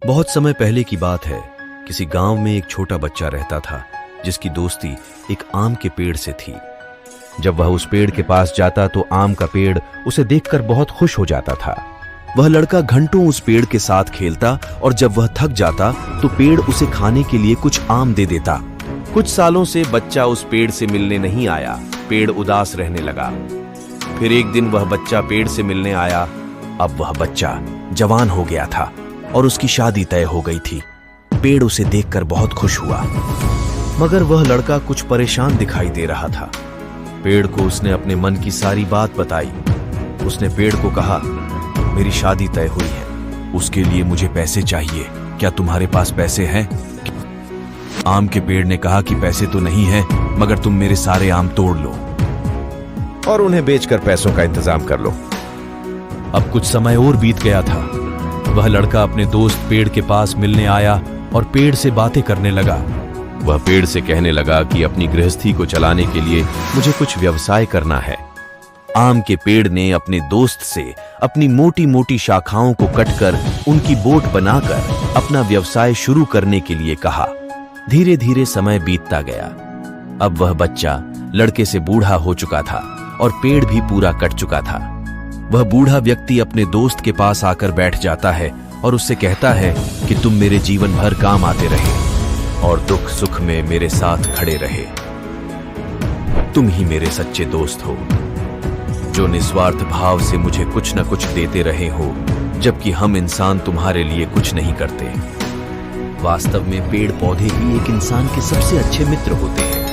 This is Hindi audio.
बहुत समय पहले की बात है। किसी गांव में एक छोटा बच्चा रहता था जिसकी दोस्ती एक आम के पेड़ से थी। जब वह उस पेड़ के पास जाता तो आम का पेड़ उसे देखकर बहुत खुश हो जाता था। वह लड़का घंटों उस पेड़ के साथ खेलता और जब वह थक जाता तो पेड़ उसे खाने के लिए कुछ आम दे देता। कुछ सालों से बच्चा उस पेड़ से मिलने नहीं आया। पेड़ उदास रहने लगा। फिर एक दिन वह बच्चा पेड़ से मिलने आया। अब वह बच्चा जवान हो गया था और उसकी शादी तय हो गई थी। पेड़ उसे देखकर बहुत खुश हुआ, मगर वह लड़का कुछ परेशान दिखाई दे रहा था। पेड़ को उसने अपने मन की सारी बात बताई। उसने पेड़ को कहा, मेरी शादी तय हुई है, उसके लिए मुझे पैसे चाहिए, क्या तुम्हारे पास पैसे हैं? आम के पेड़ ने कहा कि पैसे तो नहीं है, मगर तुम मेरे सारे आम तोड़ लो और उन्हें बेचकर पैसों का इंतजाम कर लो। अब कुछ समय और बीत गया था। वह लड़का अपने दोस्त पेड़ के पास मिलने आया और पेड़ से बातें करने लगा। वह पेड़ से कहने लगा कि अपनी गृहस्थी को चलाने के लिए मुझे कुछ व्यवसाय करना है। आम के पेड़ ने अपने दोस्त से अपनी मोटी मोटी शाखाओं को कटकर उनकी बोट बनाकर अपना व्यवसाय शुरू करने के लिए कहा। धीरे धीरे समय बीतता गया। अब वह बच्चा लड़के से बूढ़ा हो चुका था और पेड़ भी पूरा कट चुका था। वह बूढ़ा व्यक्ति अपने दोस्त के पास आकर बैठ जाता है और उससे कहता है कि तुम मेरे जीवन भर काम आते रहे और दुख सुख में मेरे साथ खड़े रहे। तुम ही मेरे सच्चे दोस्त हो, जो निस्वार्थ भाव से मुझे कुछ न कुछ देते रहे हो, जबकि हम इंसान तुम्हारे लिए कुछ नहीं करते। वास्तव में पेड़ पौधे ही एक इंसान के सबसे अच्छे मित्र होते हैं।